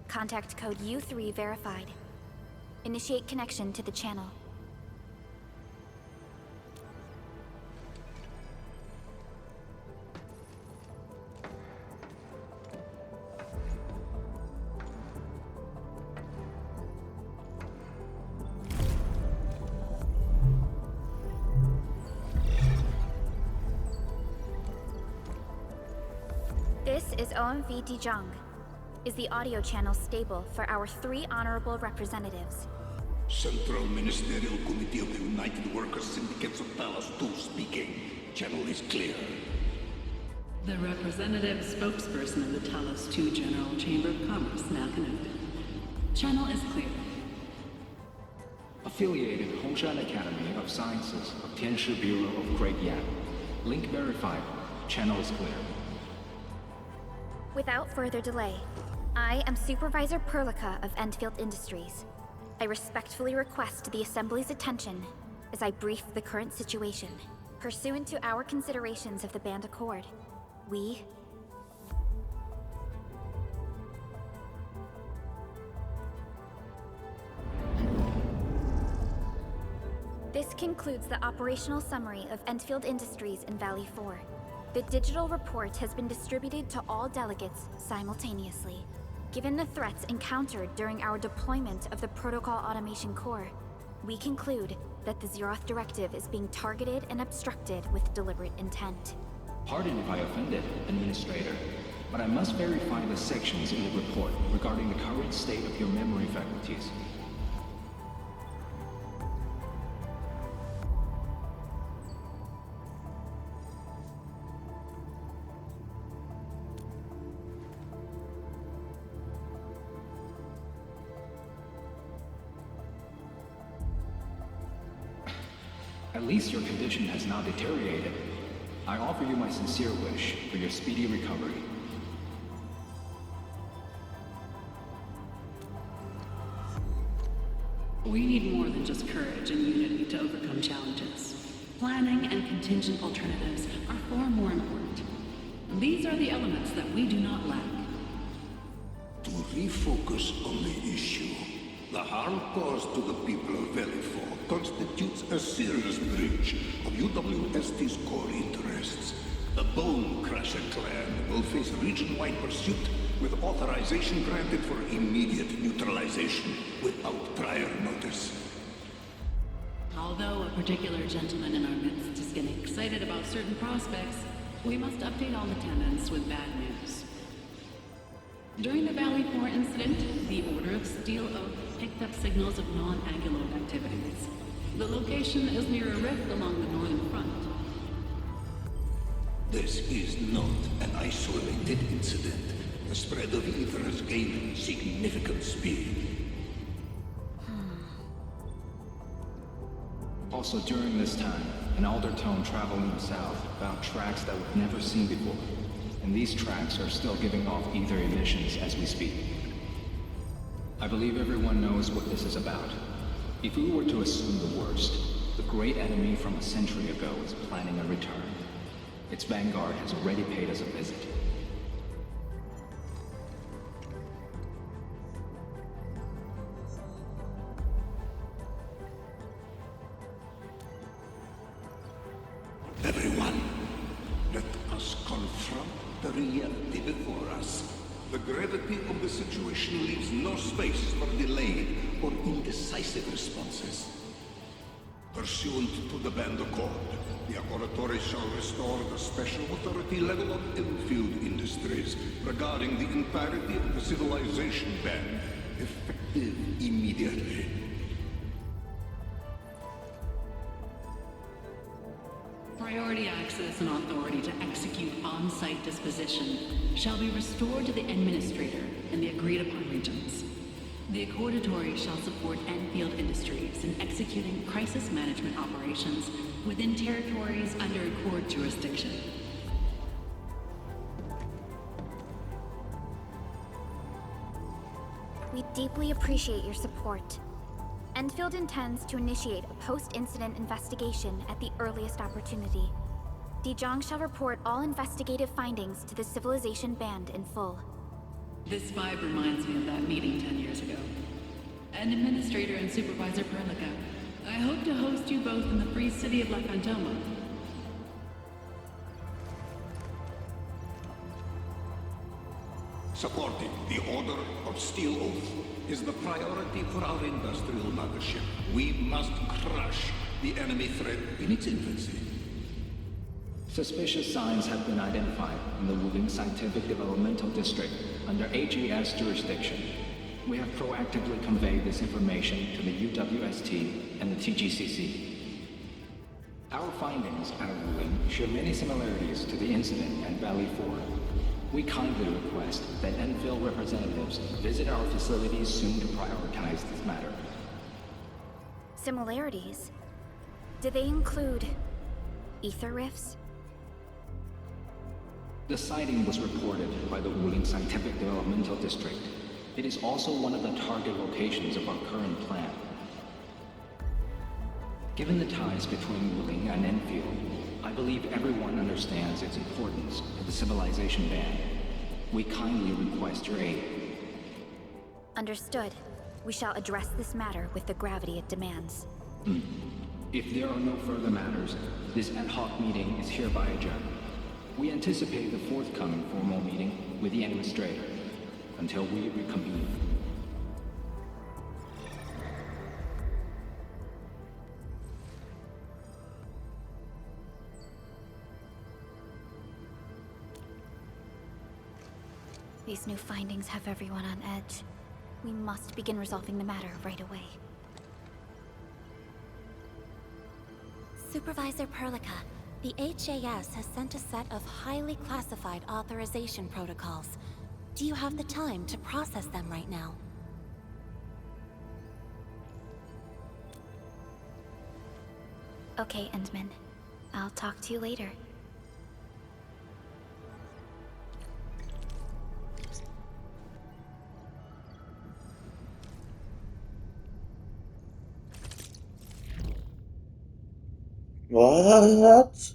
Contact code U3 verified. Initiate connection to the channel. This is OMV Dijong. Is the audio channel stable for our 3 honorable representatives? Central Ministerial Committee of the United Workers Syndicates of Talos 2 speaking. Channel is clear. The representative spokesperson of the Talos 2 General Chamber of Commerce now connected. Channel is clear. Affiliated Hongshan Academy of Sciences of Tianshi Bureau of Great Yan. Link verified. Channel is clear. Without further delay, I am Supervisor Perlica of Enfield Industries. I respectfully request the Assembly's attention as I brief the current situation. Pursuant to our considerations of the Band Accord, we... This concludes the operational summary of Enfield Industries in Valley 4. The digital report has been distributed to all delegates simultaneously. Given the threats encountered during our deployment of the Protocol Automation Core, we conclude that the Zeroth Directive is being targeted and obstructed with deliberate intent. Pardon if I offended, Administrator, but I must verify the sections in the report regarding the current state of your memory faculties. At least your condition has not deteriorated. I offer you my sincere wish for your speedy recovery. We need more than just courage and unity to overcome challenges. Planning and contingent alternatives are far more important. These are the elements that we do not lack. To refocus on the issue, the harm caused to the people of Valley 4 constitutes a serious breach of UWST's core interests. The Bone Crusher clan will face region-wide pursuit with authorization granted for immediate neutralization without prior notice. Although a particular gentleman in our midst is getting excited about certain prospects, we must update all attendants with bad news. During the Valley 4 incident, the Order of Steel Oak picked up signals of non-Anguloid activities. The location is near a rift along the northern front. This is not an isolated incident. The spread of ether has gained significant speed. Also during this time, an Aldertone traveling south found tracks that we've never seen before. And these tracks are still giving off ether emissions as we speak. I believe everyone knows what this is about. If we were to assume the worst, the great enemy from a century ago is planning a return. Its vanguard has already paid us a visit. Everyone, let us confront the reality before us. The gravity of the situation leaves no space for delayed or indecisive responses. Pursuant to the Band Accord, the Accordatore shall restore the special authority level of Enfield Industries regarding the entirety of the civilization band, effective immediately. Priority access and authority to execute on-site disposition shall be restored to the Administrator in the agreed-upon regions. The Accordatore shall support Enfield Industries in executing crisis management operations within territories under Accord jurisdiction. We deeply appreciate your support. Enfield intends to initiate a post-incident investigation at the earliest opportunity. Dijong shall report all investigative findings to the Civilization Band in full. This vibe reminds me of that meeting 10 years ago. And Administrator and Supervisor Perlica, I hope to host you both in the free city of La Fantoma. Supporting the Order of Steel Oath is the priority for our industrial mothership. We must crush the enemy threat in its infancy. Suspicious signs have been identified in the Wuling Scientific Developmental District under HES jurisdiction. We have proactively conveyed this information to the UWST and the TGCC. Our findings out of Wuling share many similarities to the incident at Valley 4. We kindly request that Enfield representatives visit our facilities soon to prioritize this matter. Similarities? Do they include ether rifts? The sighting was reported by the Wuling Scientific Developmental District. It is also one of the target locations of our current plan. Given the ties between Wuling and Enfield, I believe everyone understands its importance to the civilization band. We kindly request your aid. Understood. We shall address this matter with the gravity it demands. If there are no further matters, this ad hoc meeting is hereby adjourned. We anticipate the forthcoming formal meeting with the Administrator until we reconvene. These new findings have everyone on edge. We must begin resolving the matter right away. Supervisor Perlica, the HAS has sent a set of highly classified authorization protocols. Do you have the time to process them right now? Okay, Endman. I'll talk to you later. What?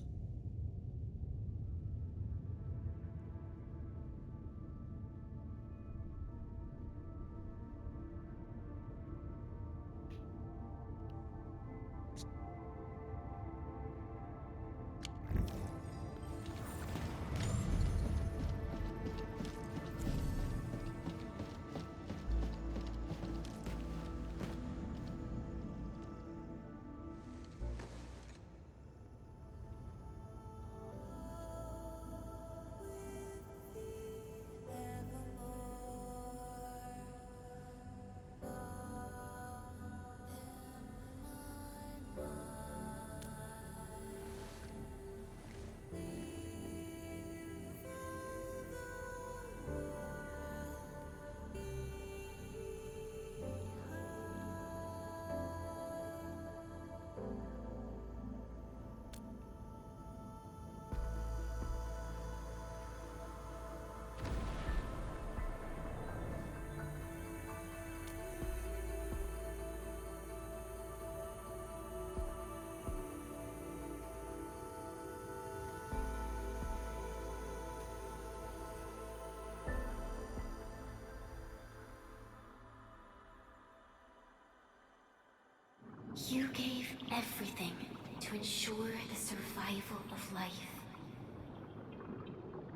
You gave everything to ensure the survival of life.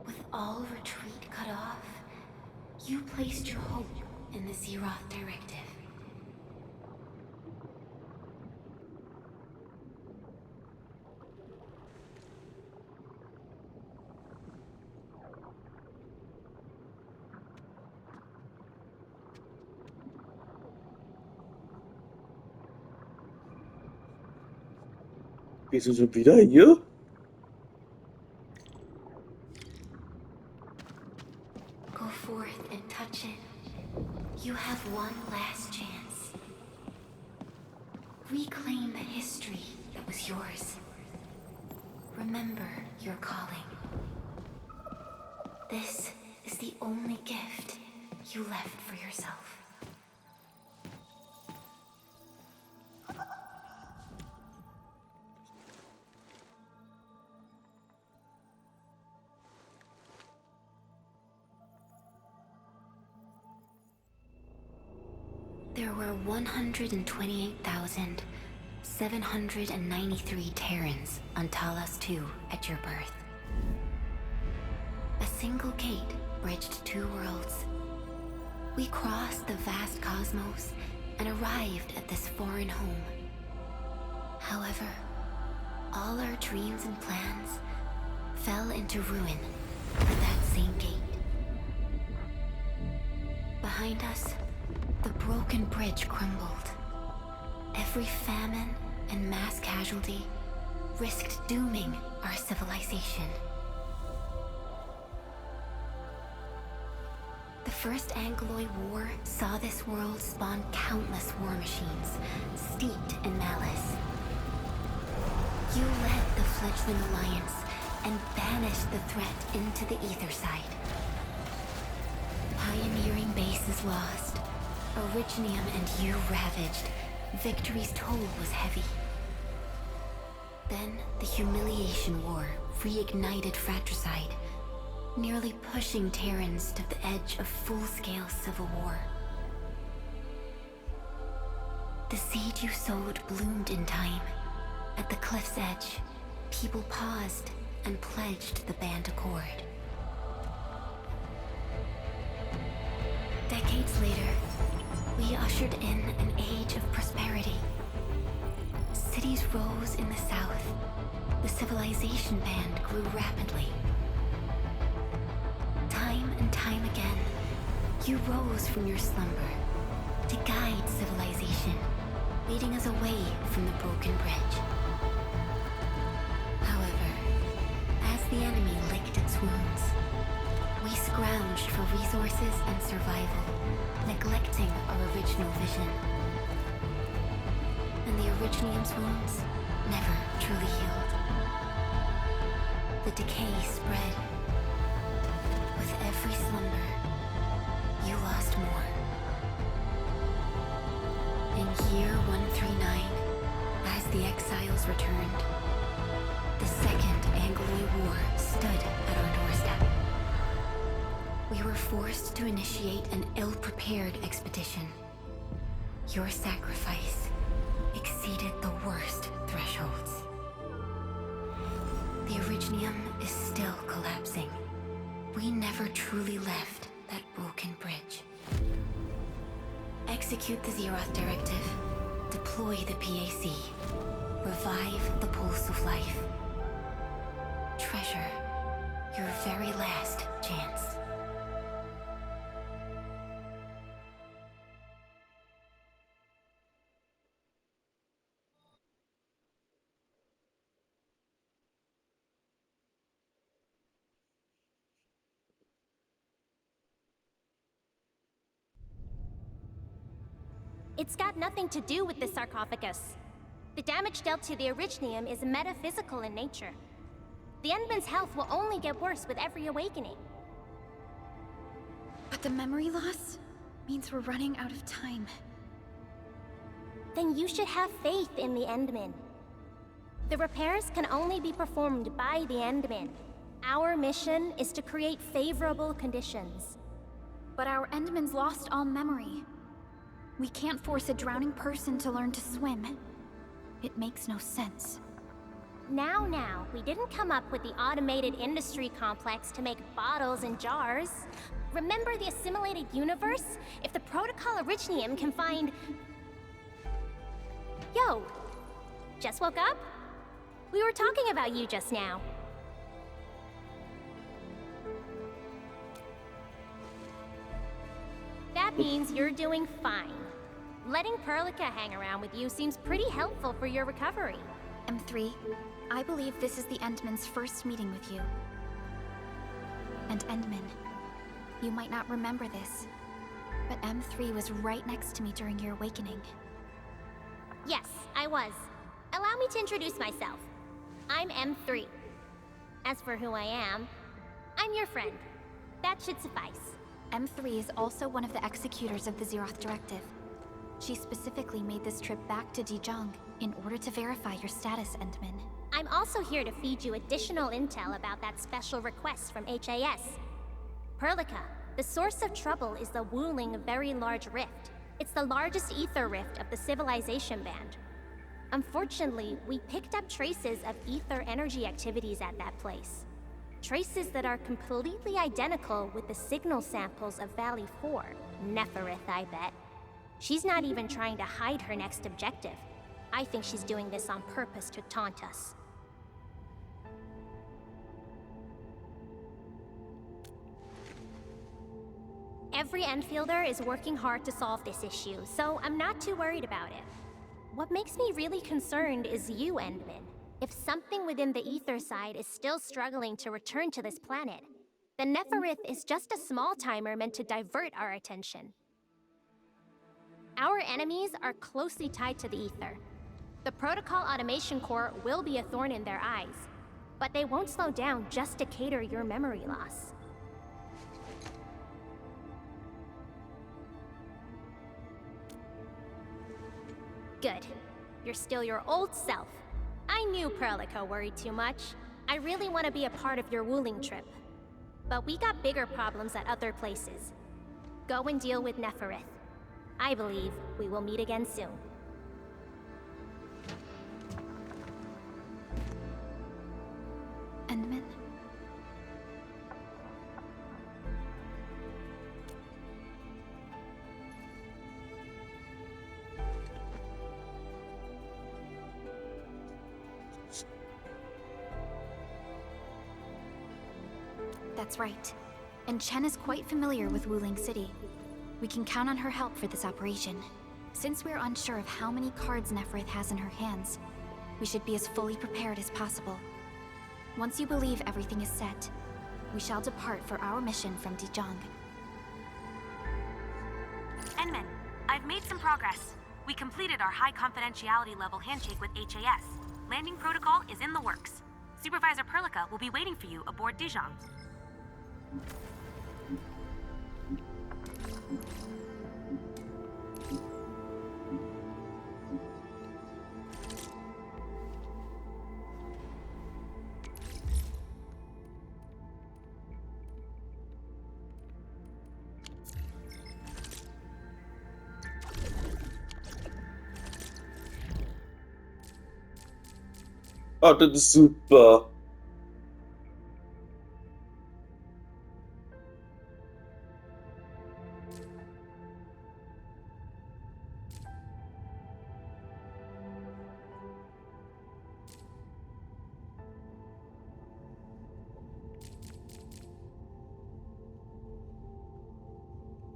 With all retreat cut off, you placed your hope in the Zeroth Directive. Bist du schon wieder hier? Go forth and touch it. You have one last chance. Reclaim the history that was yours. Remember your calling. This is the only gift you left for yourself. There were 128,793 Terrans on Talos 2 at your birth. A single gate bridged two worlds. We crossed the vast cosmos and arrived at this foreign home. However, all our dreams and plans fell into ruin at that same gate. Behind us, the broken bridge crumbled. Every famine and mass casualty risked dooming our civilization. The First Angloid War saw this world spawn countless war machines, steeped in malice. You led the fledgling alliance and banished the threat into the ether side. Pioneering bases lost, Originium and you ravaged. Victory's toll was heavy. Then the Humiliation War reignited fratricide, nearly pushing Terrans to the edge of full-scale civil war. The seed you sowed bloomed in time. At the cliff's edge, people paused and pledged the Band Accord. Decades later, we ushered in an age of prosperity. Cities rose in the south. The civilization band grew rapidly. Time and time again, you rose from your slumber to guide civilization, leading us away from the broken bridge. However, as the enemy licked its wounds, we scrounged for resources and survival, neglecting our original vision. And the Originium's wounds never truly healed. The decay spread. With every slumber, you lost more. In year 139, as the exiles returned, the Second Angloid War stood at our doorstep. We were forced to initiate an ill-prepared expedition. Your sacrifice exceeded the worst thresholds. The Originium is still collapsing. We never truly left that broken bridge. Execute the Zeroth Directive. Deploy the PAC. Revive the Pulse of Life. Treasure your very last chance. It's got nothing to do with the sarcophagus. The damage dealt to the Originium is metaphysical in nature. The Endman's health will only get worse with every awakening. But the memory loss means we're running out of time. Then you should have faith in the Endman. The repairs can only be performed by the Endman. Our mission is to create favorable conditions. But our Endman's lost all memory. We can't force a drowning person to learn to swim. It makes no sense. Now, we didn't come up with the automated industry complex to make bottles and jars. Remember the assimilated universe? If the Protocol Originium can find... Yo! Just woke up? We were talking about you just now. That means you're doing fine. Letting Perlica hang around with you seems pretty helpful for your recovery. M3, I believe this is the Endman's first meeting with you. And Endman, you might not remember this, but M3 was right next to me during your awakening. Yes, I was. Allow me to introduce myself. I'm M3. As for who I am, I'm your friend. That should suffice. M3 is also one of the executors of the Zeroth Directive. She specifically made this trip back to Dijon in order to verify your status, Endman. I'm also here to feed you additional intel about that special request from HAS. Perlica, the source of trouble is the Wuling Very Large Rift. It's the largest ether rift of the civilization band. Unfortunately, we picked up traces of ether energy activities at that place. Traces that are completely identical with the signal samples of Valley 4. Neferith, I bet. She's not even trying to hide her next objective. I think she's doing this on purpose to taunt us. Every Enfielder is working hard to solve this issue, so I'm not too worried about it. What makes me really concerned is you, Endman. If something within the ether side is still struggling to return to this planet, then Neferith is just a small timer meant to divert our attention. Our enemies are closely tied to the ether. The Protocol Automation Core will be a thorn in their eyes, but they won't slow down just to cater your memory loss. Good. You're still your old self. I knew Perlica worried too much. I really want to be a part of your Wuling trip. But we got bigger problems at other places. Go and deal with Neferith. I believe we will meet again soon. Endman? That's right. And Chen is quite familiar with Wuling City. We can count on her help for this operation. Since we're unsure of how many cards Neferith has in her hands, we should be as fully prepared as possible. Once you believe everything is set, we shall depart for our mission from Dijong. Enman, I've made some progress. We completed our high confidentiality level handshake with HAS. Landing protocol is in the works. Supervisor Perlica will be waiting for you aboard Dijong. Oh, das ist super.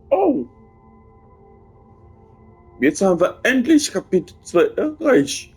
Oh, jetzt haben wir endlich Kapitel 2 erreicht.